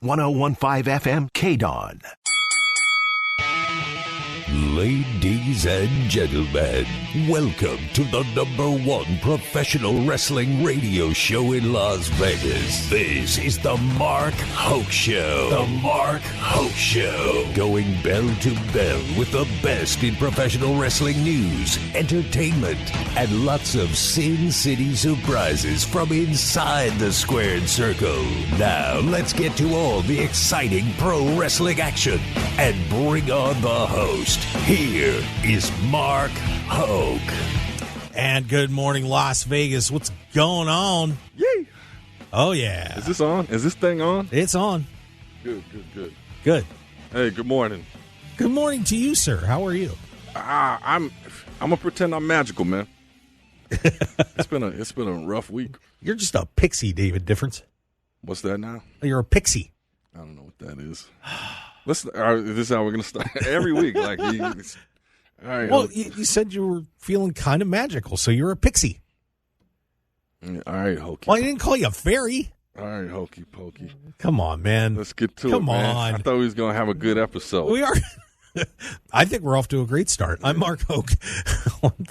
101.5 FM KDAWN. Ladies and gentlemen, welcome to the #1 professional wrestling radio show in Las Vegas. This is the Mark Hoke Show. The Mark Hoke Show. Going bell to bell with the best in professional wrestling news, entertainment, and lots of Sin City surprises from inside the squared circle. Now, let's get to all the exciting pro wrestling action and bring on the host. Here is Mark Hoke. And good morning, Las Vegas. What's going on? Yay! Oh, yeah. Is this on? Is this thing on? It's on. Good. Good. Hey, good morning. Good morning to you, sir. How are you? I'm gonna pretend I'm magical, man. It's been a rough week. You're just a pixie, David Difference. What's that now? You're a pixie. I don't know what that is. This is how we're gonna start every week. Like, all right. Well, you said you were feeling kind of magical, so you're a pixie. All right, Hokey. Well, I didn't call you a fairy. All right, Hokey Pokey. Come on, man. Let's get to it. Come man. on. I thought we was gonna have a good episode. We are. I think we're off to a great start. I'm Mark Hoke.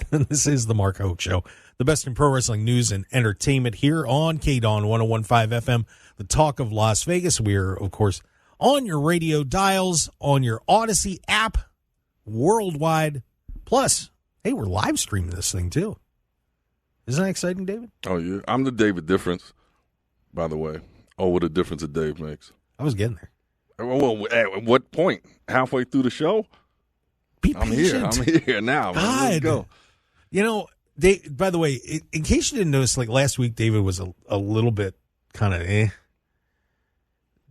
This is the Mark Hoke Show, the best in pro wrestling news and entertainment here on KDAWN 101.5 FM, the talk of Las Vegas. We're, of course, on your radio dials, on your Odyssey app, worldwide. Plus, hey, we're live streaming this thing, too. Isn't that exciting, David? Oh, yeah. I'm the David Difference, by the way. Oh, what a difference a Dave makes. I was getting there. Well, at what point? Halfway through the show? Be patient. I'm here now. God. Let's go. You know, by the way, in case you didn't notice, like last week, David was a little bit kind of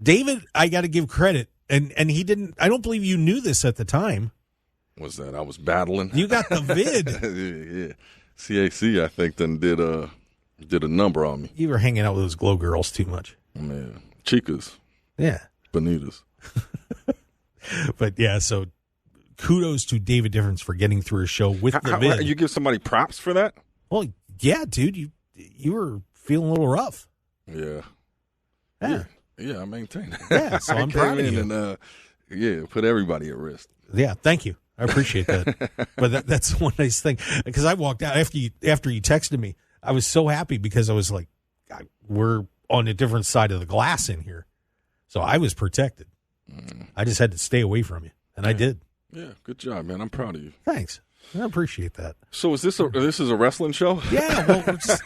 David, I got to give credit, and he didn't. I don't believe you knew this at the time. What's that? I was battling. You got the vid. Yeah. CAC, I think, then did a number on me. You were hanging out with those glow girls too much. Man, chicas. Yeah. Bonitas. But yeah, so kudos to David Difference for getting through a show with the vid. You give somebody props for that? Well, yeah, dude, you were feeling a little rough. Yeah. Yeah, I maintain that. Yeah, so I'm proud of you. And put everybody at risk. Yeah, thank you. I appreciate that. But that's one nice thing. Because I walked out after you texted me. I was so happy because I was like, we're on a different side of the glass in here. So I was protected. I just had to stay away from you, and I did. Yeah, good job, man. I'm proud of you. Thanks. I appreciate that. So is this a wrestling show? Yeah, well, we're just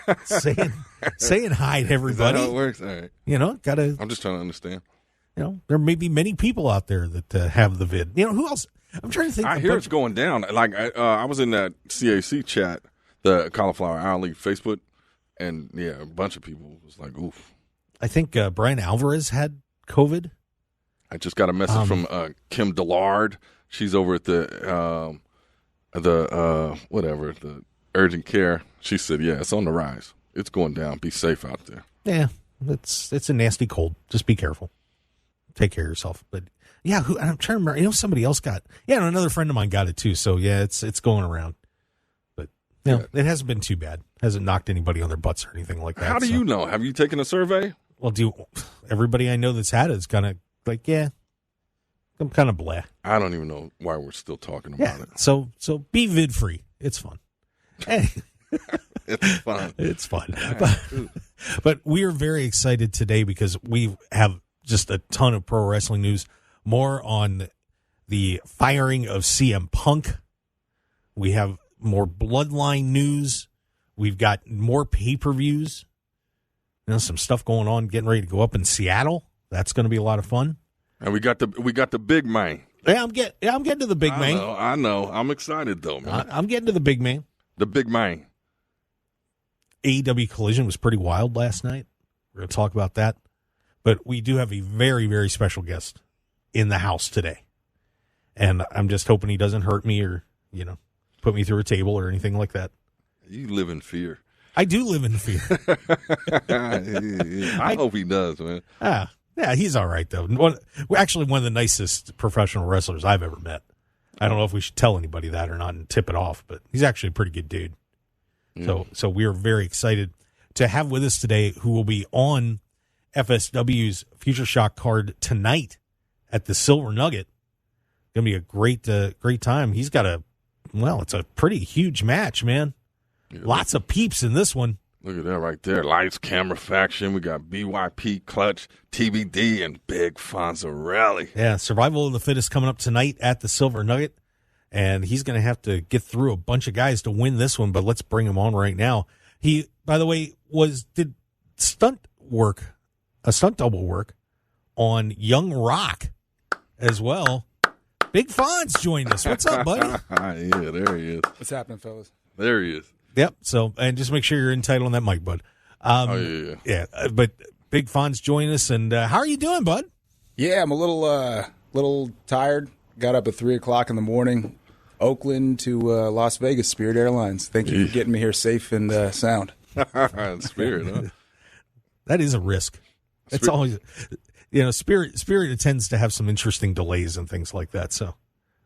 saying hi to everybody. Is that how it works? All right. You know, gotta. I'm just trying to understand. You know, there may be many people out there that have the vid. You know, who else? I'm trying to think. I hear it's going down. Like I was in that CAC chat, the Cauliflower Alley Facebook, and yeah, a bunch of people was like, "Oof." I think Brian Alvarez had COVID. I just got a message from Kim Dillard. She's over at the urgent care. She said, "Yeah, it's on the rise. It's going down. Be safe out there." Yeah, it's a nasty cold. Just be careful. Take care of yourself. But yeah, I'm trying to remember. You know, somebody else got. Yeah, another friend of mine got it too. So yeah, it's going around. But you know, it hasn't been too bad. Hasn't knocked anybody on their butts or anything like that. How do you know? Have you taken a survey? Well, everybody I know that's had it is kind of like, yeah, I'm kind of blah. I don't even know why we're still talking about it. So be vid free. It's fun. Hey. It's fun. It's fun. But we are very excited today because we have just a ton of pro wrestling news. More on the firing of CM Punk. We have more Bloodline news. We've got more pay-per-views. You know, some stuff going on, getting ready to go up in Seattle. That's going to be a lot of fun. And we got the big man. Yeah, I'm getting to the big man. I know. I'm excited though, man. I'm getting to the big man. The big man. AEW Collision was pretty wild last night. We're going to talk about that. But we do have a very, very special guest in the house today. And I'm just hoping he doesn't hurt me or, you know, put me through a table or anything like that. You live in fear. I do live in fear. I hope he does, man. Yeah, he's all right, though. Actually, one of the nicest professional wrestlers I've ever met. I don't know if we should tell anybody that or not and tip it off, but he's actually a pretty good dude. So we are very excited to have with us today who will be on FSW's Future Shock card tonight at the Silver Nugget. Going to be a great time. He's got it's a pretty huge match, man. Yeah, Lots of peeps in this one. Look at that right there. Lights, Camera Faction. We got BYP, Clutch, TBD, and Big Fonz rally. Yeah, Survival of the Fittest coming up tonight at the Silver Nugget. And he's going to have to get through a bunch of guys to win this one, but let's bring him on right now. He, by the way, did stunt double work on Young Rock as well. Big Fonz joined us. What's up, buddy? Yeah, there he is. What's happening, fellas? There he is. Yep. So, and just make sure you're in tight on that mic, bud. Yeah. But Big Fonz joined us, and how are you doing, bud? Yeah, I'm a little tired. Got up at 3:00 in the morning. Oakland to Las Vegas, Spirit Airlines. Thank you for getting me here safe and sound. Spirit, huh? That is a risk. It's always, Spirit tends to have some interesting delays and things like that. So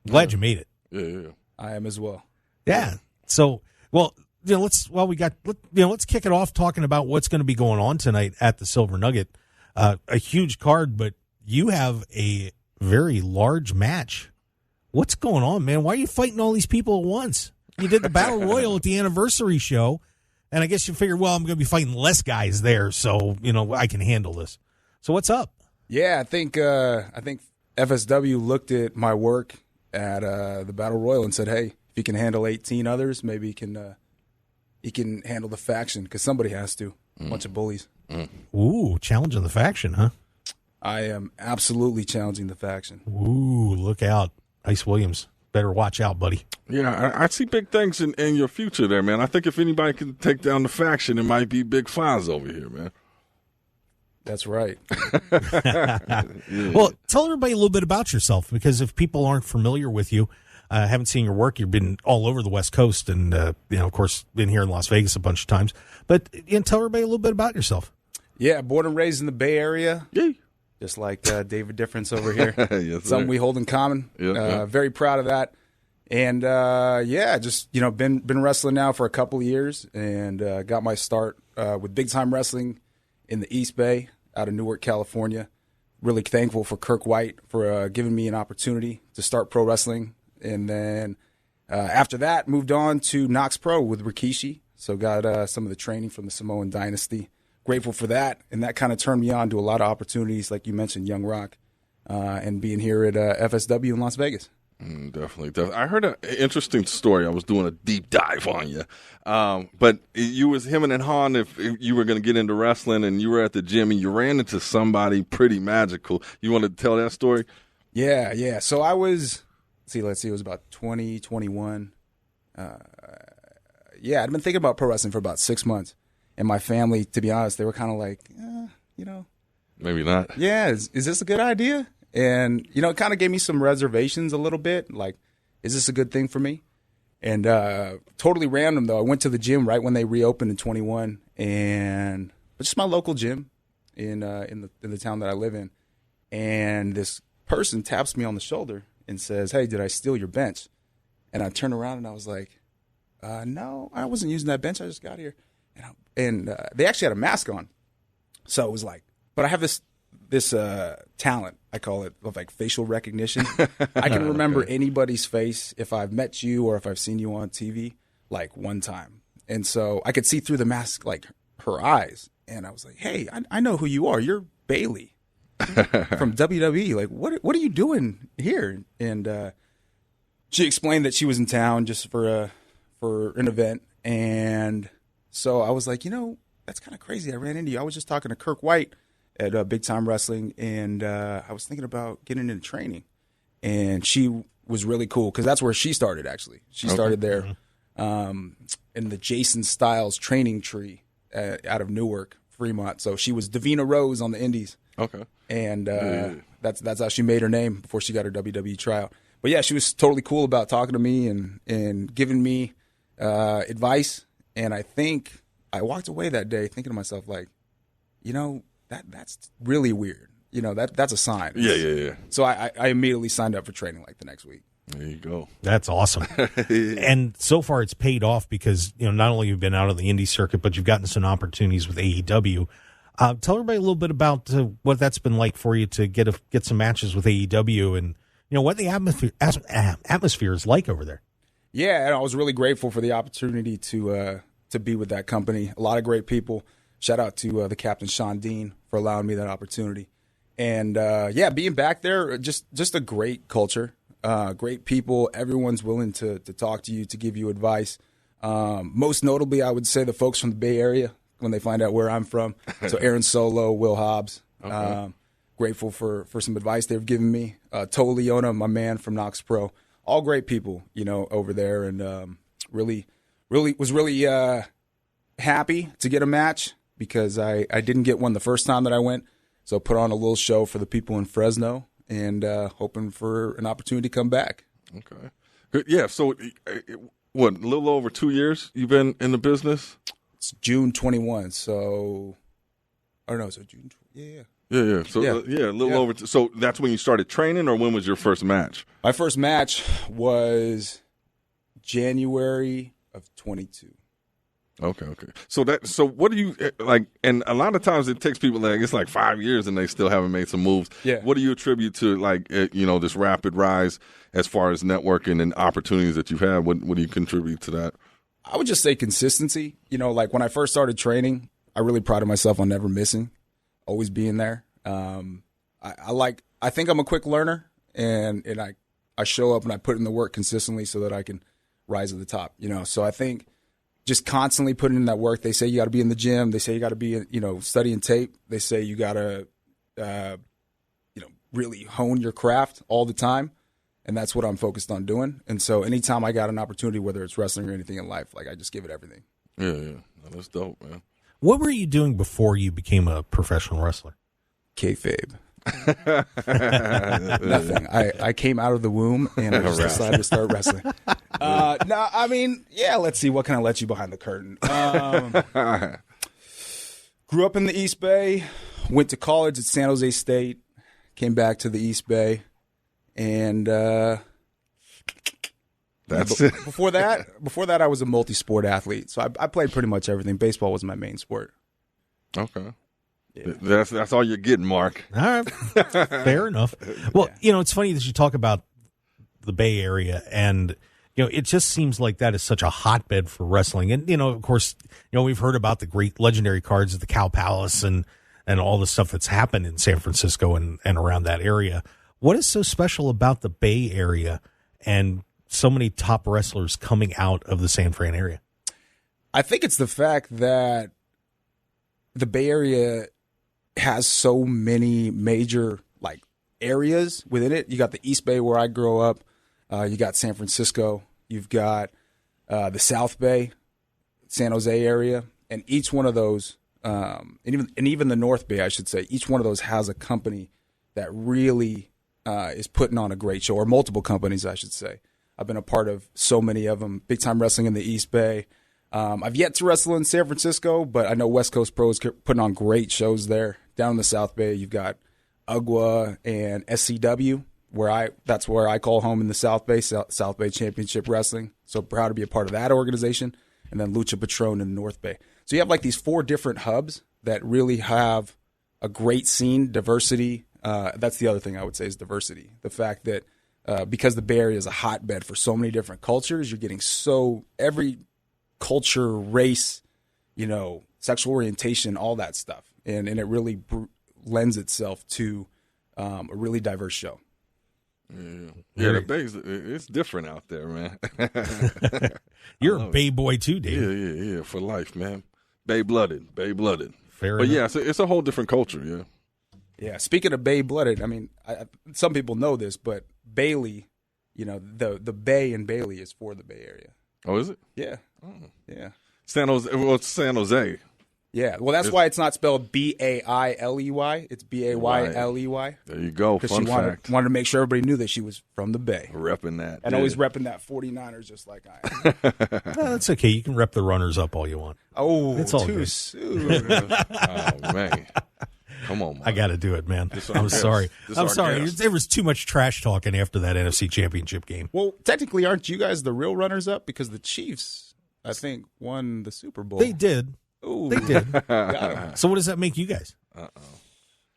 glad you made it. Yeah. I am as well. Yeah. So, let's kick it off talking about what's going to be going on tonight at the Silver Nugget. A huge card, but you have a very large match. What's going on, man? Why are you fighting all these people at once? You did the Battle Royal at the anniversary show, and I guess you figured, I'm going to be fighting less guys there, so, I can handle this. So what's up? Yeah, I think FSW looked at my work at the Battle Royal and said, hey, if you can handle 18 others, maybe he can handle the faction, because somebody has to. A bunch of bullies. Ooh, challenging the faction, huh? I am absolutely challenging the faction. Ooh, look out. Ice Williams, better watch out, buddy. Yeah, I see big things in your future there, man. I think if anybody can take down the faction, it might be Big Fonz over here, man. That's right. Yeah. Well, tell everybody a little bit about yourself, because if people aren't familiar with you, haven't seen your work, you've been all over the West Coast and, of course, been here in Las Vegas a bunch of times. But tell everybody a little bit about yourself. Yeah, born and raised in the Bay Area. Yeah. Just like David Difference over here. Yes, something we hold in common. Yeah. Very proud of that. And, just, been wrestling now for a couple of years and got my start with Big Time Wrestling in the East Bay out of Newark, California. Really thankful for Kirk White for giving me an opportunity to start pro wrestling. And then after that, moved on to Knox Pro with Rikishi. So got some of the training from the Samoan Dynasty. Grateful for that, and that kind of turned me on to a lot of opportunities, like you mentioned, Young Rock, and being here at FSW in Las Vegas. Definitely. I heard an interesting story. I was doing a deep dive on you, but you was him and Han. If you were going to get into wrestling, and you were at the gym, and you ran into somebody pretty magical. You want to tell that story? Yeah. So I was, let's see, it was about 2021. I'd been thinking about pro wrestling for about 6 months. And my family, to be honest, they were kind of like, Maybe not. Yeah, is this a good idea? And, it kind of gave me some reservations a little bit. Like, is this a good thing for me? And totally random, though. I went to the gym right when they reopened in 21. And it's just my local gym in the town that I live in. And this person taps me on the shoulder and says, hey, did I steal your bench? And I turned around and I was like, no, I wasn't using that bench. I just got here. And they actually had a mask on. So it was like, but I have this talent, I call it, of like facial recognition. I can remember anybody's face if I've met you or if I've seen you on TV, like one time. And so I could see through the mask, like her eyes. And I was like, hey, I know who you are. You're Bayley from WWE. Like, what are you doing here? And she explained that she was in town just for an event. And so I was like, that's kind of crazy. I ran into you. I was just talking to Kirk White at Big Time Wrestling, and I was thinking about getting into training. And she was really cool because that's where she started, actually. She started there in the Jason Styles training tree out of Newark, Fremont. So she was Davina Rose on the indies. Okay. And that's how she made her name before she got her WWE tryout. But, yeah, she was totally cool about talking to me and giving me advice. And I think I walked away that day thinking to myself, like, that's really weird. That's a sign. Yeah. So I immediately signed up for training like the next week. There you go. That's awesome. And so far it's paid off because, not only you've been out on the indie circuit, but you've gotten some opportunities with AEW. Tell everybody a little bit about what that's been like for you to get some matches with AEW, and what the atmosphere is like over there. Yeah, and I was really grateful for the opportunity to be with that company. A lot of great people. Shout out to the captain, Sean Dean, for allowing me that opportunity. And, being back there, just a great culture, great people. Everyone's willing to talk to you, to give you advice. Most notably, I would say the folks from the Bay Area, when they find out where I'm from. So Aaron Solo, Will Hobbs. Okay. Grateful for some advice they've given me. Toe Leona, my man from Knox Pro. All great people, over there. And really happy to get a match because I didn't get one the first time that I went. So put on a little show for the people in Fresno and hoping for an opportunity to come back. Okay. Good. Yeah, so what, a little over 2 years you've been in the business? It's June 21, so June, yeah. Yeah. So, a little over. So that's when you started training, or when was your first match? My first match was January of 22. Okay. So what do you like? And a lot of times it takes people it's like 5 years and they still haven't made some moves. Yeah. What do you attribute to this rapid rise as far as networking and opportunities that you've had? What do you contribute to that? I would just say consistency. Like when I first started training, I really prided myself on never missing, always being there. I think I'm a quick learner, and I show up and I put in the work consistently so that I can rise to the top. So I think just constantly putting in that work. They say you got to be in the gym. They say you got to be, studying tape. They say you got to, really hone your craft all the time. And that's what I'm focused on doing. And so anytime I got an opportunity, whether it's wrestling or anything in life, I just give it everything. Yeah. That's dope, man. What were you doing before you became a professional wrestler? Kayfabe. Nothing. I came out of the womb and I just decided to start wrestling. Let's see. What can I let you behind the curtain? Grew up in the East Bay, went to college at San Jose State, came back to the East Bay, and that's it. Before that, I was a multi-sport athlete. So I played pretty much everything. Baseball was my main sport. Okay. Yeah. That's all you're getting, Mark. All right. Fair enough. Well, it's funny that you talk about the Bay Area, and it just seems like that is such a hotbed for wrestling. And of course, we've heard about the great legendary cards at the Cow Palace and all the stuff that's happened in San Francisco and around that area. What is so special about the Bay Area and so many top wrestlers coming out of the San Fran area? I think it's the fact that the Bay Area has so many major areas within it. You got the East Bay where I grew up. You got San Francisco. You've got the South Bay, San Jose area, and each one of those, and even the North Bay, I should say, each one of those has a company that really is putting on a great show, or multiple companies, I should say. I've been a part of so many of them. Big time wrestling in the East Bay. I've yet to wrestle in San Francisco, but I know West Coast Pros putting on great shows there. Down in the South Bay, you've got UGWA and SCW, that's where I call home in the South Bay, South Bay Championship Wrestling. So proud to be a part of that organization. And then Lucha Patron in the North Bay. So you have these 4 different hubs that really have a great scene, diversity. That's the other thing I would say is diversity. The fact that because the Bay Area is a hotbed for so many different cultures, you're getting every culture, race, sexual orientation, all that stuff. And it really lends itself to a really diverse show. Yeah, the Bay, it's different out there, man. You're a Bay boy too, Dave. Yeah, for life, man. Bay-blooded. Fair but enough. Yeah, it's a whole different culture, yeah. Yeah, speaking of Bay-blooded, I mean, some people know this, but Bayley, the Bay in Bayley is for the Bay Area. Oh, is it? Yeah. Oh. Yeah. San Jose. Well, it's San Jose. Yeah. Well, that's why it's not spelled Bayley. It's Bayley. There you go. Because she wanted to make sure everybody knew that she was from the Bay. Repping that. And always repping that 49ers just like I am. No, that's okay. You can rep the runners up all you want. Oh, it's all too good. soon. Oh, man. Come on, man. I got to do it, man. I'm sorry. There was too much trash talking after that NFC Championship game. Well, technically, aren't you guys the real runners-up? Because the Chiefs, I think, won the Super Bowl. They did. Ooh. They did. Got him. So what does that make you guys?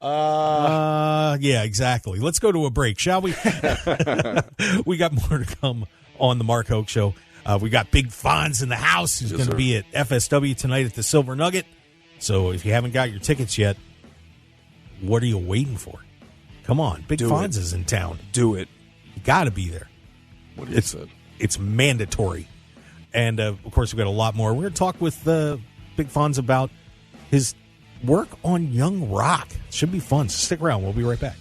Yeah, exactly. Let's go to a break, shall we? We got more to come on the Mark Hoke Show. We got Big Fonz in the house. He's going to be at FSW tonight at the Silver Nugget. So if you haven't got your tickets yet, what are you waiting for? Come on, Big Fonz is in town. Do it. You got to be there. What you said? It's mandatory. And, of course, we've got a lot more. We're going to talk with Big Fonz about his work on Young Rock. It should be fun. So stick around. We'll be right back.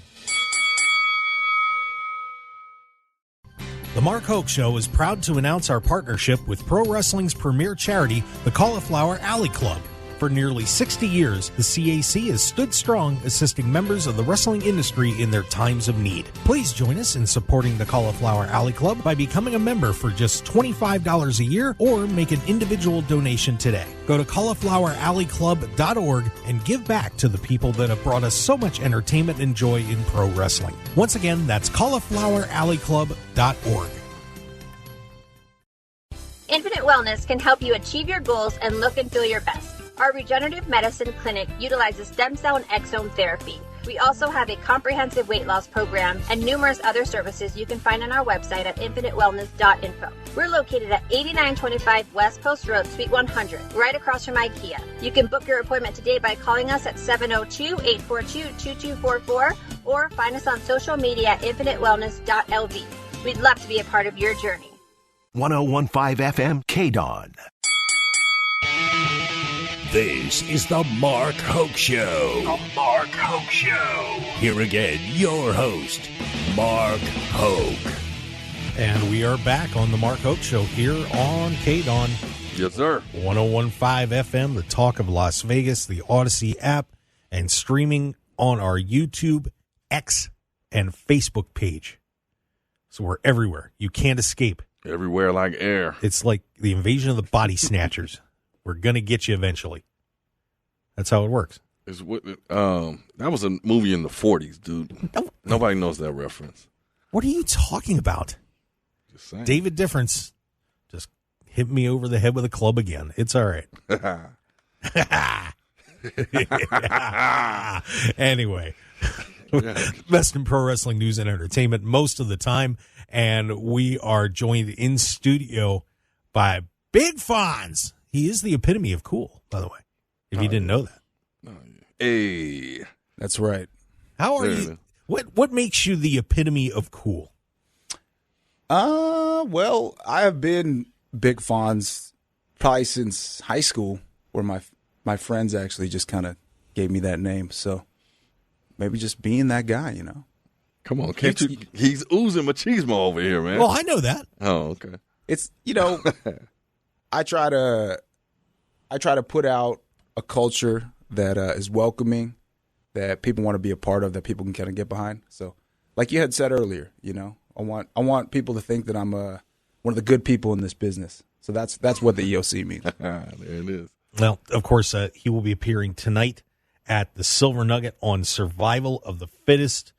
The Mark Hoke Show is proud to announce our partnership with pro wrestling's premier charity, the Cauliflower Alley Club. For nearly 60 years, the CAC has stood strong, assisting members of the wrestling industry in their times of need. Please join us in supporting the Cauliflower Alley Club by becoming a member for just $25 a year or make an individual donation today. Go to caulifloweralleyclub.org and give back to the people that have brought us so much entertainment and joy in pro wrestling. Once again, that's caulifloweralleyclub.org. Infinite Wellness can help you achieve your goals and look and feel your best. Our regenerative medicine clinic utilizes stem cell and exome therapy. We also have a comprehensive weight loss program and numerous other services you can find on our website at infinitewellness.info. We're located at 8925 West Post Road, Suite 100, right across from IKEA. You can book your appointment today by calling us at 702-842-2244 or find us on social media at infinitewellness.lv. We'd love to be a part of your journey. 101.5 FM KDAWN. This is the Mark Hoke Show. The Mark Hoke Show. Here again, your host, Mark Hoke. And we are back on the Mark Hoke Show here on KDAWN. Yes, sir. 101.5 FM, the talk of Las Vegas, the Odyssey app, and streaming on our YouTube, X, and Facebook page. So we're everywhere. You can't escape. Everywhere like air. It's like the invasion of the body snatchers. We're going to get you eventually. That's how it works. That was a movie in the 40s, dude. Nobody knows that reference. What are you talking about? Just saying. David Difference just hit me over the head with a club again. It's all right. Anyway, best in pro wrestling news and entertainment most of the time. And we are joined in studio by Big Fonz. He is the epitome of cool, by the way, if you didn't know that. Hey. That's right. How are you? What makes you the epitome of cool? Well, I have been Big Fonz probably since high school, where my friends actually just kind of gave me that name. So maybe just being that guy, you know. Come on, can't you? He's oozing machismo over here, man. Well, I know that. Oh, okay. It's, you know, I try to put out a culture that is welcoming, that people want to be a part of, that people can kind of get behind. So, like you had said earlier, you know, I want people to think that I'm one of the good people in this business. So that's what the EOC means. There it is. Well, of course, he will be appearing tonight at the Silver Nugget on Survival of the Fittest.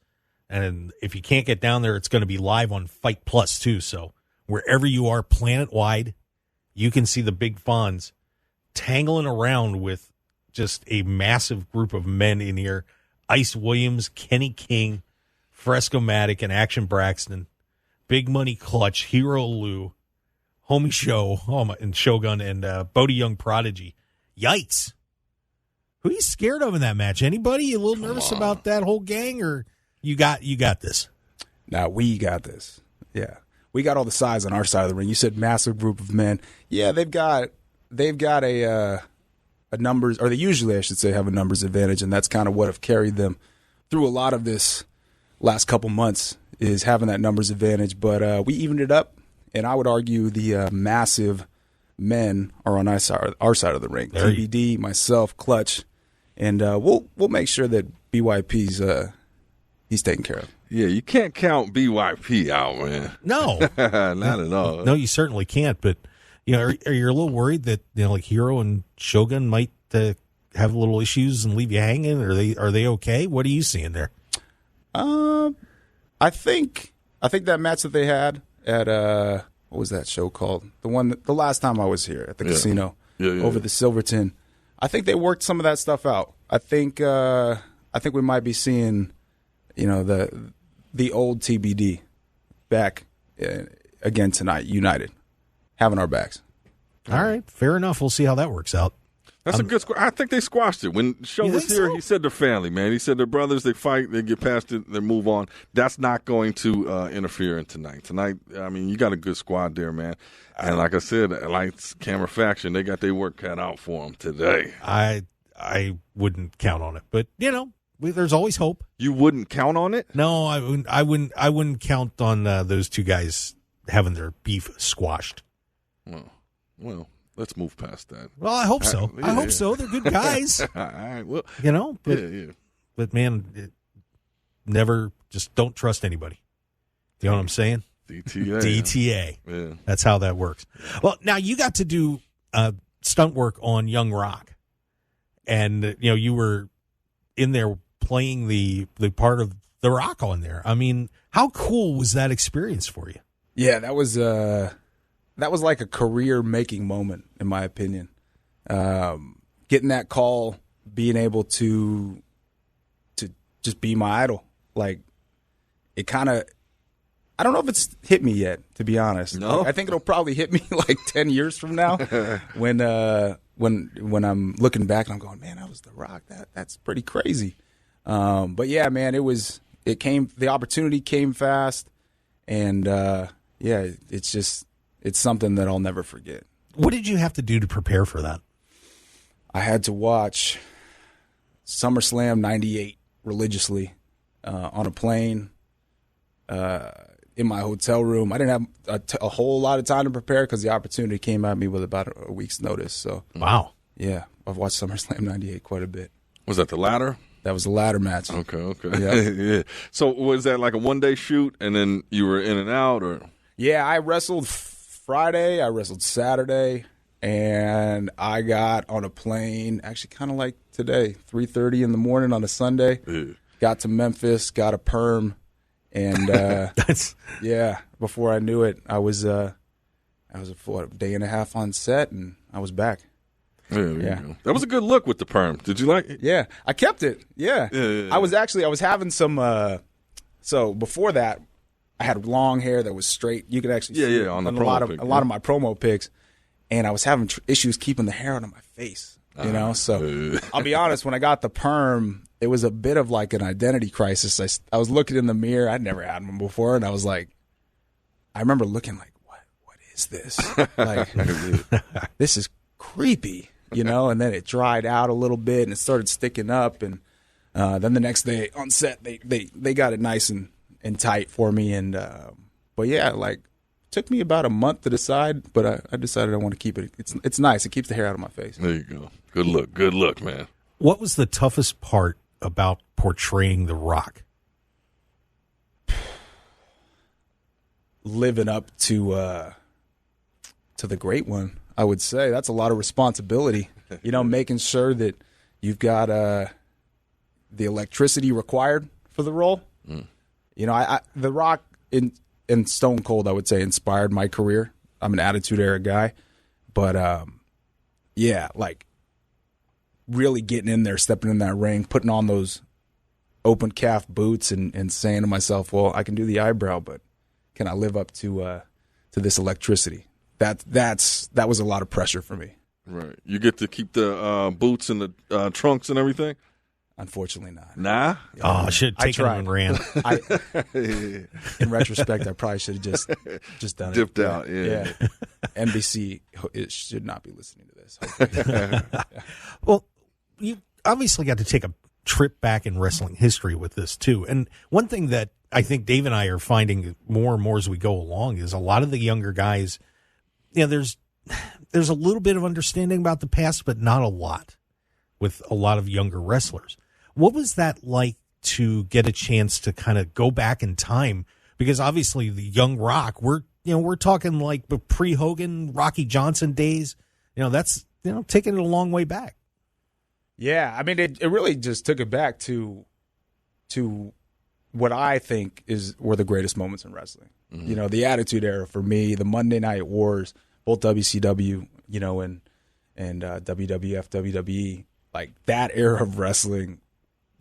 And if you can't get down there, it's going to be live on Fight Plus, too. So wherever you are planet-wide, you can see the Big Fonz tangling around with just a massive group of men in here. Ice Williams, Kenny King, Fresco-Matic, and Action Braxton, Big Money Clutch, Hero Lou, Homie Show, and Shogun, and Bodie Young Prodigy. Yikes. Who are you scared of in that match? Anybody? You a little nervous about that whole gang, or you got this? Nah, we got this. Yeah. We got all the size on our side of the ring. You said massive group of men. Yeah, they've got a numbers, or they usually, I should say, have a numbers advantage, and that's kind of what have carried them through a lot of this last couple months, is having that numbers advantage. But we evened it up, and I would argue the massive men are on our side of the ring. TBD, myself, Clutch, and we'll make sure that BYP's he's taken care of. Yeah, you can't count BYP out, man. No. Not at all. No, you certainly can't. But, you know, are you a little worried that, you know, like Hero and Shogun might have little issues and leave you hanging? Are they okay? What are you seeing there? I think that match that they had at what was that show called? The last time I was here at the casino over the Silverton. I think they worked some of that stuff out. I think we might be seeing, the old TBD back again tonight, united, having our backs. All right, fair enough. We'll see how that works out. That's a good I think they squashed it. When Show was here, so? He said they're family, man. He said they're brothers, they fight, they get past it, they move on. That's not going to interfere in tonight. Tonight, I mean, you got a good squad there, man. And like I said, Lights, Camera, Faction, they got their work cut out for them today. I wouldn't count on it, but, there's always hope. You wouldn't count on it? No, I wouldn't count on those two guys having their beef squashed. Well, let's move past that. Well, I hope so. I hope so. They're good guys. All right. Well, but man, never just don't trust anybody. You know what I'm saying? DTA. Yeah. That's how that works. Well, now you got to do stunt work on Young Rock, and you were in there playing the part of the Rock on there. I mean, how cool was that experience for you? Yeah, that was like a career-making moment, in my opinion. Getting that call, being able to just be my idol, like it kind of. I don't know if it's hit me yet, to be honest. No, I think it'll probably hit me like 10 years from now, when I'm looking back and I'm going, man, that was The Rock. That's pretty crazy. But yeah, man, the opportunity came fast, and it's something that I'll never forget. What did you have to do to prepare for that? I had to watch SummerSlam '98 religiously on a plane in my hotel room. I didn't have a whole lot of time to prepare because the opportunity came at me with about a week's notice. So wow, yeah, I've watched SummerSlam '98 quite a bit. Was that the ladder? That was the ladder match. Okay. Yeah. Yeah. So was that like a one-day shoot, and then you were in and out, or? Yeah, I wrestled Friday, I wrestled Saturday, and I got on a plane, actually kind of like today, 3:30 in the morning on a Sunday. Yeah. Got to Memphis, got a perm, and before I knew it, I was a day and a half on set, and I was back. Yeah. That was a good look with the perm. Did you like it? Yeah, I kept it. Yeah. I was having some. So before that, I had long hair that was straight. You could actually see on the a lot of my promo pics, and I was having issues keeping the hair out of my face. So I'll be honest. When I got the perm, it was a bit of like an identity crisis. I was looking in the mirror. I'd never had one before, and I was like, I remember looking like, what is this? Like, this is creepy. And then it dried out a little bit and it started sticking up, and then the next day on set they got it nice and tight for me, and but yeah, like took me about a month to decide, but I decided I want to keep it. It's nice. It keeps the hair out of my face. There you go. Good look, man. What was the toughest part about portraying The Rock? Living up to the great one. I would say that's a lot of responsibility, making sure that you've got the electricity required for the role. The Rock in Stone Cold, I would say, inspired my career. I'm an Attitude Era guy, but like really getting in there, stepping in that ring, putting on those open calf boots, and saying to myself, well, I can do the eyebrow, but can I live up to this electricity? That was a lot of pressure for me. Right. You get to keep the boots and the trunks and everything? Unfortunately not. Nah? Oh, I should have taken them and ran. In retrospect, I probably should have just done Dipped it. out, yeah. NBC should not be listening to this. Well, you obviously got to take a trip back in wrestling history with this, too. And one thing that I think Dave and I are finding more and more as we go along is a lot of the younger guys, there's a little bit of understanding about the past, but not a lot with a lot of younger wrestlers. What was that like to get a chance to kind of go back in time? Because obviously the Young Rock, we're talking like the pre-Hogan, Rocky Johnson days. That's taking it a long way back. Yeah, I mean, it really just took it back to what I think were the greatest moments in wrestling. Mm-hmm. The Attitude Era for me, the Monday Night Wars, both WCW, and WWF, WWE, like that era of wrestling,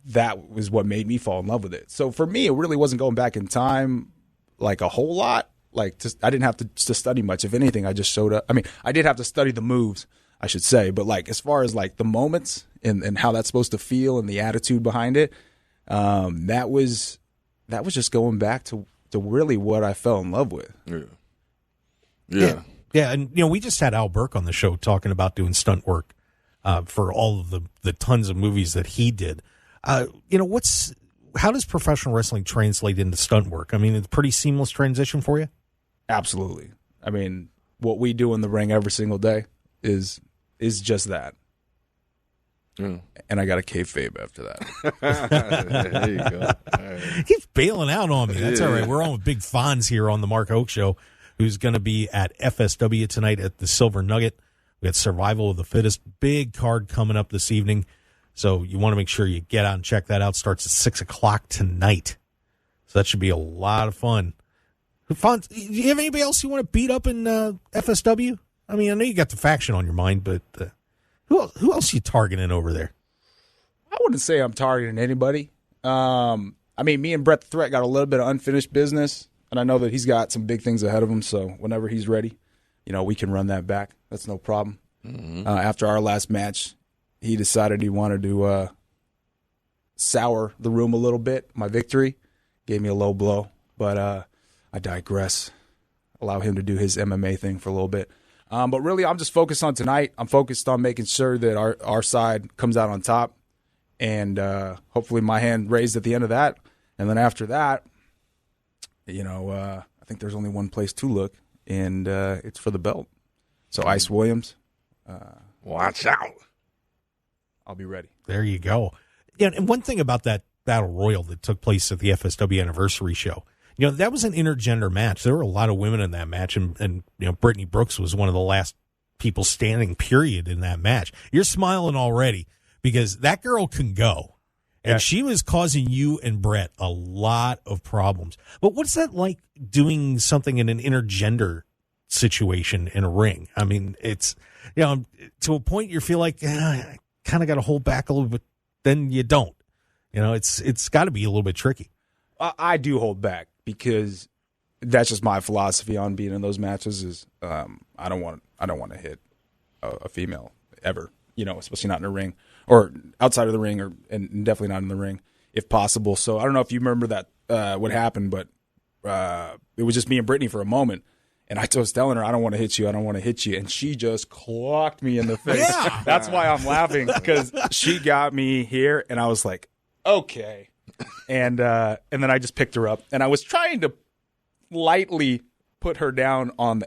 that was what made me fall in love with it. So for me, it really wasn't going back in time like a whole lot. Like I didn't have to study much. If anything, I just showed up. I mean, I did have to study the moves, I should say, but like as far as like the moments and how that's supposed to feel and the attitude behind it, that was just going back to really what I fell in love with. Yeah. Yeah, and we just had Al Burke on the show talking about doing stunt work for all of the tons of movies that he did. How does professional wrestling translate into stunt work? I mean, it's a pretty seamless transition for you? Absolutely. I mean, what we do in the ring every single day is just that. And I got a kayfabe after that. There you go. Right. He's bailing out on me. That's all right. We're on with Big Fonz here on the Mark Hoke Show, who's going to be at FSW tonight at the Silver Nugget. We got Survival of the Fittest, big card coming up this evening. So you want to make sure you get out and check that out. Starts at 6 o'clock tonight. So that should be a lot of fun. Fonz, do you have anybody else you want to beat up in FSW? I mean, I know you got the faction on your mind, but who else are you targeting over there? I wouldn't say I'm targeting anybody. I mean, me and Brett the Threat got a little bit of unfinished business, and I know that he's got some big things ahead of him, so whenever he's ready, we can run that back. That's no problem. Mm-hmm. After our last match, he decided he wanted to sour the room a little bit. My victory gave me a low blow, but I digress. Allow him to do his MMA thing for a little bit. But really, I'm just focused on tonight. I'm focused on making sure that our side comes out on top, and hopefully my hand raised at the end of that. And then after that, I think there's only one place to look, and it's for the belt. So Ice Williams, watch out. I'll be ready. There you go. Yeah, and one thing about that Battle Royal that took place at the FSW anniversary show, that was an intergender match. There were a lot of women in that match, and Brittnie Brooks was one of the last people standing, period, in that match. You're smiling already because that girl can go. And she was causing you and Brett a lot of problems. But what's that like doing something in an intergender situation in a ring? I mean, it's, to a point you feel like, I kind of got to hold back a little bit, then you don't. It's got to be a little bit tricky. I do hold back because that's just my philosophy on being in those matches is I don't want to hit a female ever, especially not in a ring or outside of the ring and definitely not in the ring if possible. So I don't know if you remember that what happened, but it was just me and Brittany for a moment. And I was telling her, I don't want to hit you. I don't want to hit you. And she just clocked me in the face. Yeah. That's why I'm laughing, because she got me here, and I was like, okay. And then I just picked her up, and I was trying to lightly put her down on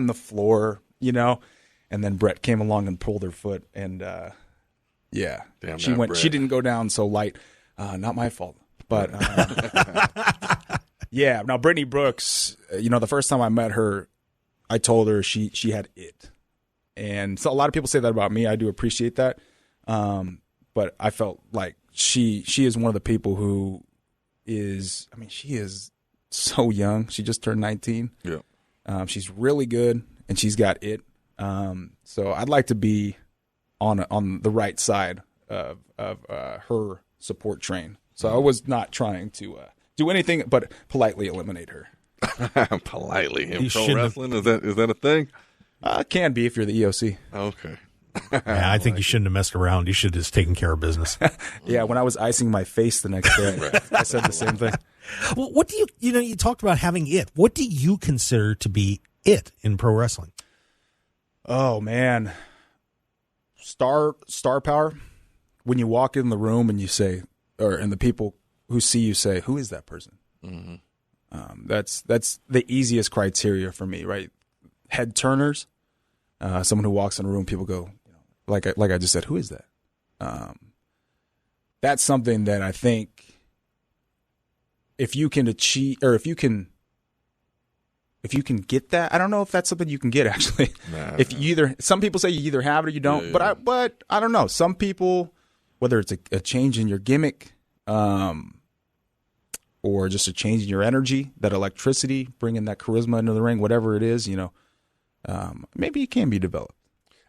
the floor, And then Brett came along and pulled her foot, and Damn, she went. Brett. She didn't go down so light. Not my fault, but. Yeah. Now, Brittnie Brooks, the first time I met her, I told her she had it. And so a lot of people say that about me. I do appreciate that. But I felt like she is one of the people who she is so young. She just turned 19. Yeah. She's really good, and she's got it. So I'd like to be on the right side of her support train. So I was not trying to do anything but politely eliminate her. Politely in pro wrestling, is that a thing? Can be if you're the EOC. Okay. Yeah, I think you shouldn't have messed around. You should have just taken care of business. Yeah, when I was icing my face the next day, I said the same thing. Well, what do you talked about having it. What do you consider to be it in pro wrestling? Oh man, star power. When you walk in the room and you say, and the people who see you say, "Who is that person?" Mm-hmm. That's the easiest criteria for me, right? Head turners, someone who walks in a room, people go, like I just said, "Who is that?" That's something that I think if you can achieve, or if you can get that, I don't know if that's something you can get actually. Some people say you either have it or you don't, but I don't know. Some people, whether it's a change in your gimmick, or just a change in your energy, that electricity, bringing that charisma into the ring, whatever it is, maybe it can be developed.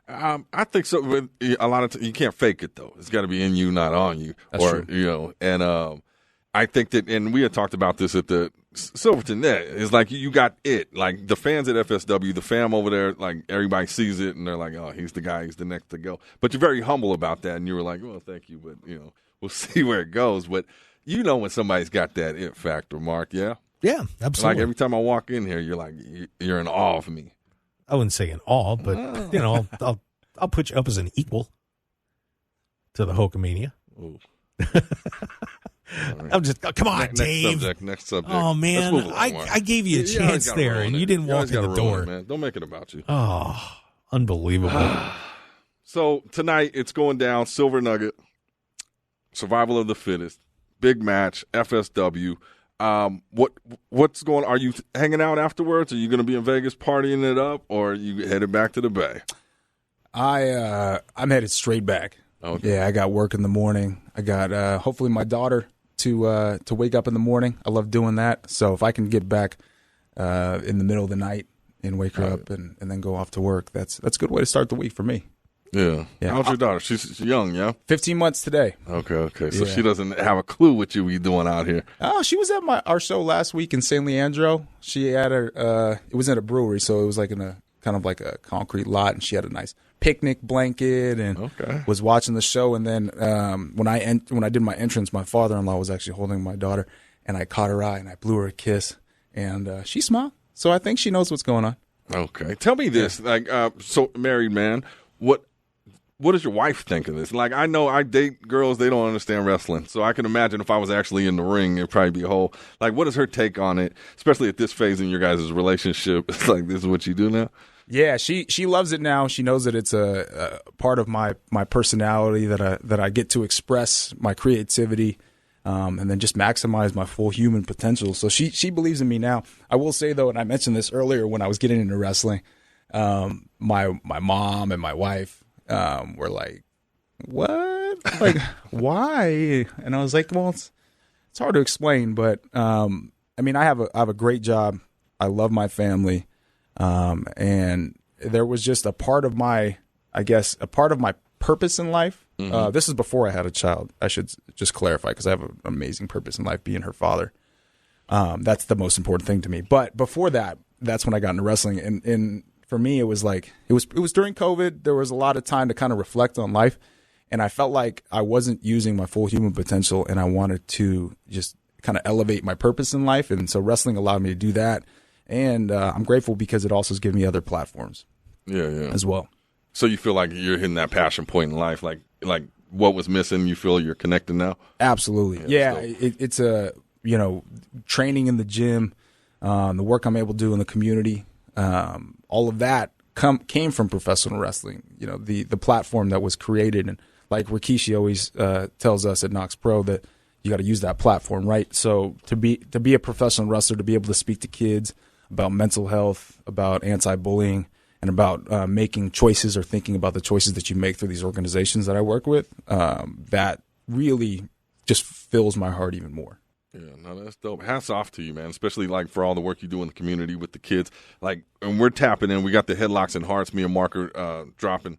I think so. With a lot of you can't fake it though. It's got to be in you, not on you. That's true. And I think that, and we had talked about this at the Silverton Net. It's like you got it. Like the fans at FSW, the fam over there, like everybody sees it and they're like, oh, he's the guy. He's the next to go. But you're very humble about that, and you were like, well, thank you, but we'll see where it goes. But when somebody's got that it factor, Mark. Yeah. Yeah, absolutely. Like every time I walk in here, you're like, you're in awe of me. I wouldn't say in awe, but I'll put you up as an equal to the Hulkamania. Right. I'm just come on, Dave. Next subject. Oh man, I gave you a chance there, and you didn't walk in the door. Man, don't make it about you. Oh, unbelievable. So tonight it's going down. Silver Nugget, Survival of the Fittest, big match, FSW. What's going? Are you hanging out afterwards? Are you going to be in Vegas partying it up, or are you headed back to the Bay? I'm headed straight back. Okay. Yeah, I got work in the morning. I got hopefully my daughter to wake up in the morning. I love doing that. So if I can get back in the middle of the night and wake her up and then go off to work, that's a good way to start the week for me. Yeah. How's your daughter? She's young, yeah? 15 months today. Okay. So she doesn't have a clue what you be doing out here. Oh, she was at our show last week in San Leandro. She had it was at a brewery, so it was like in a kind of like a concrete lot, and she had a nice picnic blanket and was watching the show. And then when I did my entrance, my father-in-law was actually holding my daughter, and I caught her eye and I blew her a kiss, and she smiled. So I think she knows what's going on. Okay, tell me this, so married man, what does your wife think of this? Like, I know I date girls, they don't understand wrestling, so I can imagine if I was actually in the ring, it'd probably be a whole, like, what is her take on it, especially at this phase in your guys' relationship? It's like, this is what you do now? Yeah, she loves it now. She knows that it's a part of my personality that I get to express my creativity, and then just maximize my full human potential. So she believes in me now. I will say though, and I mentioned this earlier when I was getting into wrestling, my mom and my wife were like, "What? Like, why?" And I was like, "Well, it's hard to explain, but I mean, I have a great job. I love my family." And there was just a part of my purpose in life. Mm-hmm. This is before I had a child. I should just clarify, because I have an amazing purpose in life, being her father. That's the most important thing to me. But before that, that's when I got into wrestling. And for me, it was like, it was during COVID. There was a lot of time to kind of reflect on life. And I felt like I wasn't using my full human potential, and I wanted to just kind of elevate my purpose in life. And so wrestling allowed me to do that. And I'm grateful because it also has given me other platforms as well. So you feel like you're hitting that passion point in life, like what was missing, you feel you're connected now? Absolutely. Yeah, it's training in the gym, the work I'm able to do in the community, all of that came from professional wrestling, the platform that was created. And like Rikishi always tells us at Knox Pro, that you got to use that platform, right? So to be a professional wrestler, to be able to speak to kids about mental health, about anti-bullying, and about making choices or thinking about the choices that you make through these organizations that I work with, that really just fills my heart even more. Yeah, no, that's dope. Hats off to you, man, especially like for all the work you do in the community with the kids. Like, and we're tapping in. We got the Headlocks and Hearts, me and Mark are dropping.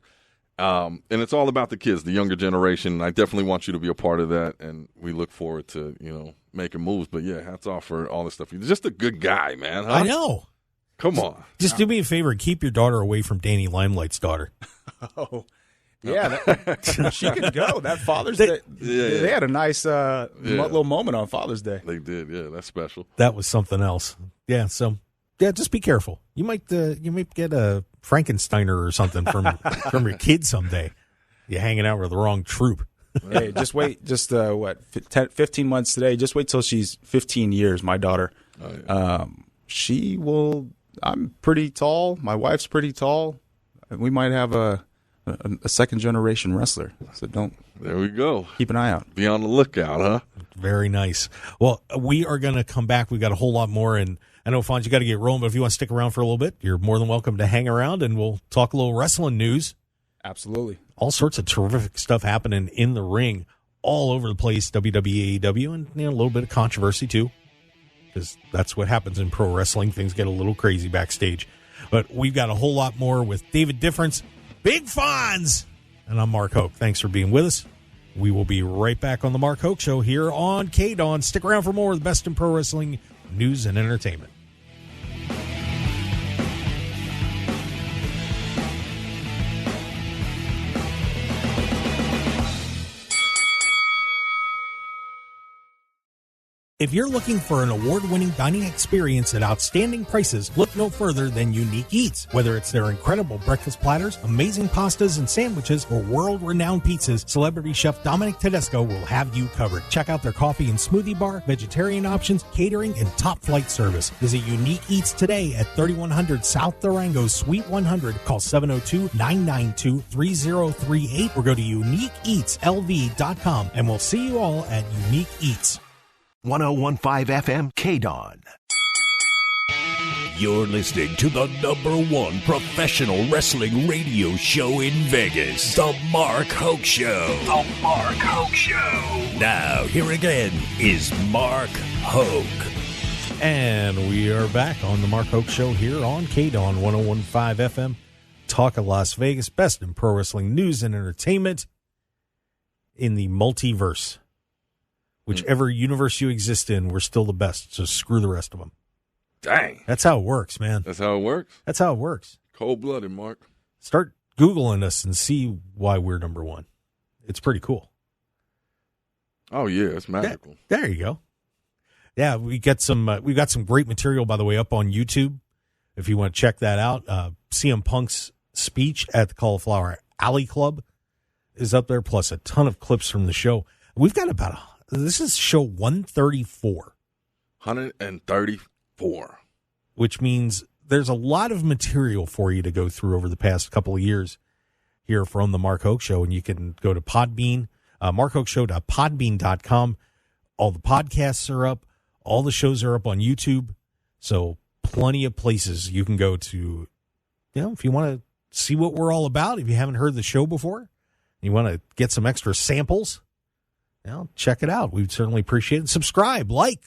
And it's all about the kids, the younger generation. I definitely want you to be a part of that, and we look forward to, making moves. But, yeah, hats off for all this stuff. You're just a good guy, man. Huh? I know. Come on. Just do me a favor and keep your daughter away from Danny Limelight's daughter. Oh, yeah. She could go. That Father's Day. They had a nice little moment on Father's Day. They did, yeah. That's special. That was something else. Yeah, so, yeah, just be careful. You might get a Frankensteiner or something from your kid someday. You're hanging out with the wrong troop. Hey, just wait. 15 months today. Just wait till she's 15 years, my daughter. Oh, yeah. She will. I'm pretty tall. My wife's pretty tall. We might have a second generation wrestler. So There we go. Keep an eye out. Be on the lookout, huh? Very nice. Well, we are going to come back. We've got a whole lot more, and I know, Fonz, you got to get rolling, but if you want to stick around for a little bit, you're more than welcome to hang around, and we'll talk a little wrestling news. Absolutely. All sorts of terrific stuff happening in the ring all over the place, WWE, AEW, and a little bit of controversy, too, because that's what happens in pro wrestling. Things get a little crazy backstage. But we've got a whole lot more with David Difference Big Fonz. And I'm Mark Hoke. Thanks for being with us. We will be right back on the Mark Hoke Show here on KDAWN. Stick around for more of the best in pro wrestling news and entertainment. If you're looking for an award-winning dining experience at outstanding prices, look no further than Unique Eats. Whether it's their incredible breakfast platters, amazing pastas and sandwiches, or world-renowned pizzas, celebrity chef Dominic Tedesco will have you covered. Check out their coffee and smoothie bar, vegetarian options, catering, and top-flight service. Visit Unique Eats today at 3100 South Durango, Suite 100. Call 702-992-3038 or go to uniqueeatslv.com, and we'll see you all at Unique Eats. 1015 FM KDAWN. You're listening to the #1 professional wrestling radio show in Vegas, The Mark Hoke Show. The Mark Hoke Show. Now, here again is Mark Hoke. And we are back on the Mark Hoke Show here on KDAWN 1015 FM. Talk of Las Vegas, best in pro wrestling news and entertainment in the multiverse. Whichever universe you exist in, we're still the best, so screw the rest of them. Dang. That's how it works, man. That's how it works? That's how it works. Cold-blooded, Mark. Start Googling us and see why we're #1. It's pretty cool. Oh, yeah, it's magical. There you go. Yeah, we've got some great material, by the way, up on YouTube. If you want to check that out, CM Punk's speech at the Cauliflower Alley Club is up there, plus a ton of clips from the show. We've got this is show 134. 134. Which means there's a lot of material for you to go through over the past couple of years here from the Mark Hoke Show. And you can go to Podbean, markhokeshow.podbean.com. All the podcasts are up. All the shows are up on YouTube. So plenty of places you can go to, if you want to see what we're all about, if you haven't heard the show before, you want to get some extra samples, check it out. We'd certainly appreciate it. Subscribe, like,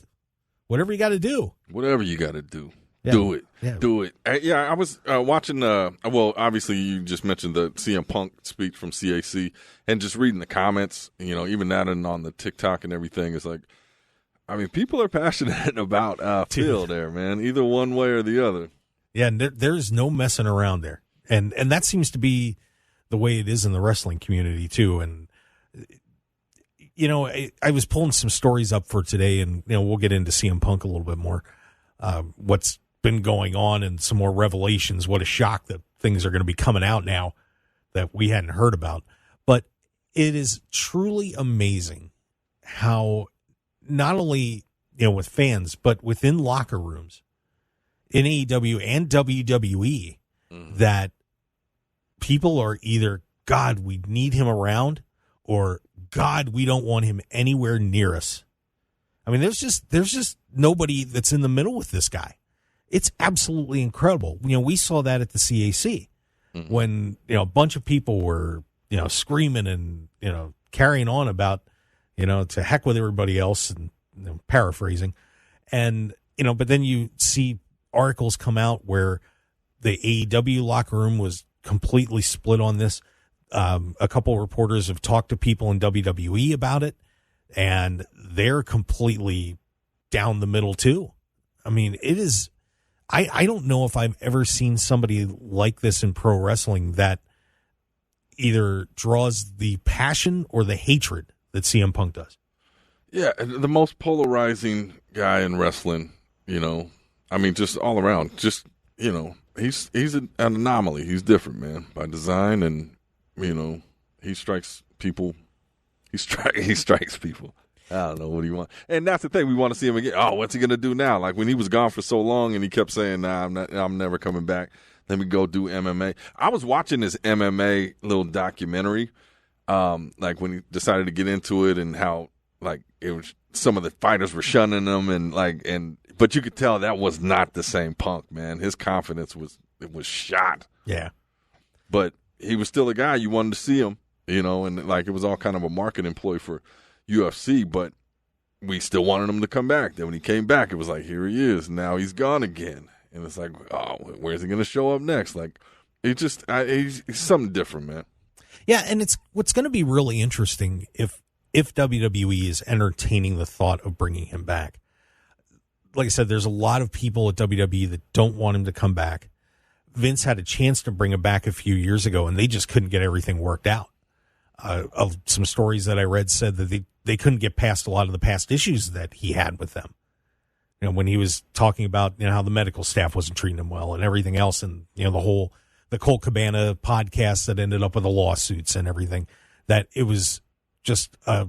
whatever you got to do. Whatever you got to do. Yeah. Do it. Yeah. Do it. I was watching, obviously you just mentioned the CM Punk speech from CAC and just reading the comments, even that and on the TikTok and everything. It's like, people are passionate about Phil there, man, either one way or the other. Yeah, and there's no messing around there. And that seems to be the way it is in the wrestling community, too. And I was pulling some stories up for today, and we'll get into CM Punk a little bit more. What's been going on and some more revelations. What a shock that things are going to be coming out now that we hadn't heard about. But it is truly amazing how not only with fans, but within locker rooms in AEW and WWE, that people are either, God, we need him around, or God, we don't want him anywhere near us. There's just nobody that's in the middle with this guy. It's absolutely incredible. We saw that at the CAC when, a bunch of people were, screaming and, carrying on about, to heck with everybody else and paraphrasing. And, but then you see articles come out where the AEW locker room was completely split on this. A couple reporters have talked to people in WWE about it, and they're completely down the middle too. It is. I don't know if I've ever seen somebody like this in pro wrestling that either draws the passion or the hatred that CM Punk does. Yeah, the most polarizing guy in wrestling. Just all around. Just he's an anomaly. He's different, man, by design and. He strikes people. He strikes people. I don't know, what do you want? And that's the thing. We want to see him again. Oh, what's he gonna do now? Like when he was gone for so long, and he kept saying, "Nah, I'm never coming back. Let me go do MMA." I was watching this MMA little documentary, like when he decided to get into it, and how it was some of the fighters were shunning him, but you could tell that was not the same Punk, man. His confidence was shot. Yeah, but he was still a guy you wanted to see him, and it was all kind of a marketing ploy for UFC, but we still wanted him to come back. Then when he came back, it was like, here he is. Now he's gone again. And it's like, oh, where's he going to show up next? He's something different, man. Yeah, and it's what's going to be really interesting if WWE is entertaining the thought of bringing him back. Like I said, there's a lot of people at WWE that don't want him to come back. Vince had a chance to bring him back a few years ago, and they just couldn't get everything worked out. Of some stories that I read said that they couldn't get past a lot of the past issues that he had with them. You know, when he was talking about, you know, how the medical staff wasn't treating him well and everything else, and, you know, the Colt Cabana podcast that ended up with the lawsuits and everything, that it was just a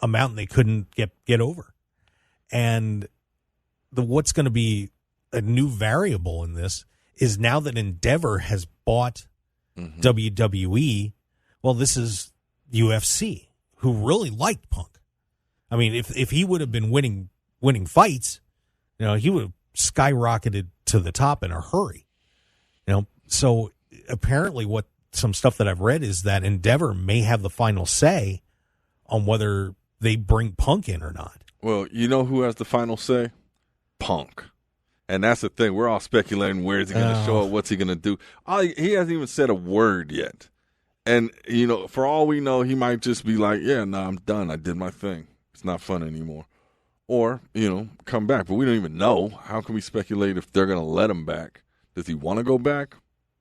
mountain they couldn't get over. And what's going to be a new variable in this is now that Endeavor has bought WWE, well, this is UFC, who really liked Punk. I mean, if he would have been winning fights, you know, he would have skyrocketed to the top in a hurry. You know, so apparently what some stuff that I've read is that Endeavor may have the final say on whether they bring Punk in or not. Well, you know who has the final say? Punk. And that's the thing. We're all speculating where is he going to show up, what's he going to do. He hasn't even said a word yet. And, you know, for all we know, he might just be like, yeah, no, I'm done. I did my thing. It's not fun anymore. Or, you know, come back. But we don't even know. How can we speculate if they're going to let him back? Does he want to go back?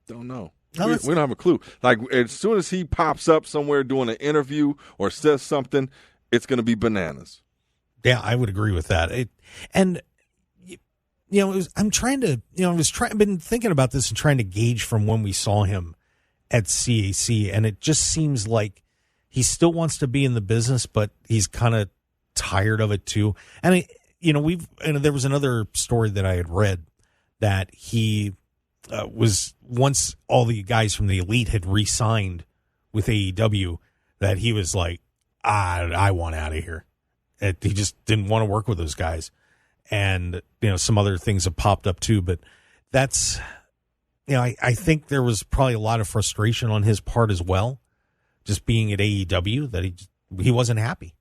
Don't know. We don't have a clue. Like, as soon as he pops up somewhere doing an interview or says something, it's going to be bananas. Yeah, I would agree with that. You know, I've been thinking about this and trying to gauge from when we saw him at CAC, and it just seems like he still wants to be in the business, but he's kind of tired of it too. And there was another story that I had read that he was, once all the guys from the Elite had re-signed with AEW, that he was like, I want out of here. He just didn't want to work with those guys. And, you know, some other things have popped up too, but that's, you know, I think there was probably a lot of frustration on his part as well, just being at AEW, that he wasn't happy.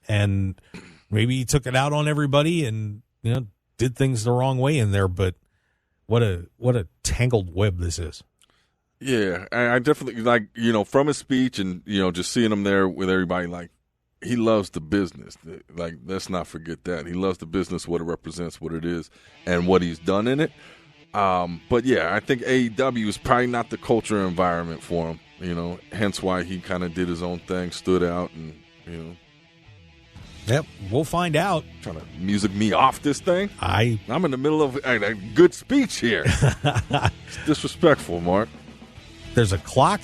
And maybe he took it out on everybody and, you know, did things the wrong way in there, but what a tangled web this is. Yeah, I definitely, like, you know, from his speech and, you know, just seeing him there with everybody, like, he loves the business. Like, let's not forget that. He loves the business, what it represents, what it is, and what he's done in it. But, yeah, I think AEW is probably not the culture environment for him, you know, hence why he kind of did his own thing, stood out, and, you know. Yep, we'll find out. Trying to music me off this thing? I'm in the middle of a good speech here. It's disrespectful, Mark. There's a clock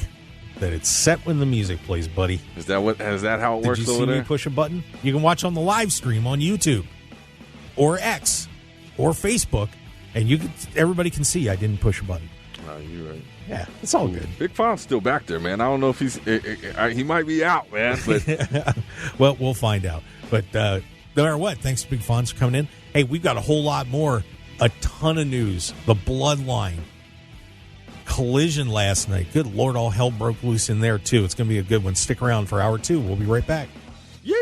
that it's set when the music plays, buddy. Is that how it works over there? Did you see me push a button? You can watch on the live stream on YouTube or X or Facebook, and everybody can see I didn't push a button. Oh, you're right. Yeah, it's all good. Big Fonz still back there, man. I don't know if he might be out, man. But well, we'll find out. But no matter what, thanks to Big Fonz for coming in. Hey, we've got a whole lot more, a ton of news. The Bloodline collision last night. Good Lord, all hell broke loose in there, too. It's going to be a good one. Stick around for hour 2. We'll be right back. Yay!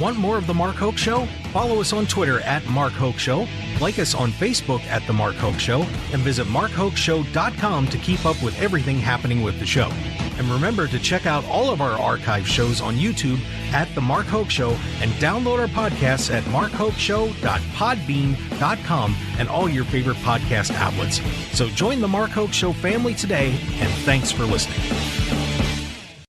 Want more of The Mark Hoke Show? Follow us on Twitter at Mark Hoke Show, like us on Facebook at The Mark Hoke Show, and visit markhokeshow.com to keep up with everything happening with the show. And remember to check out all of our archive shows on YouTube at The Mark Hoke Show, and download our podcasts at markhokeshow.podbean.com and all your favorite podcast outlets. So join The Mark Hoke Show family today, and thanks for listening.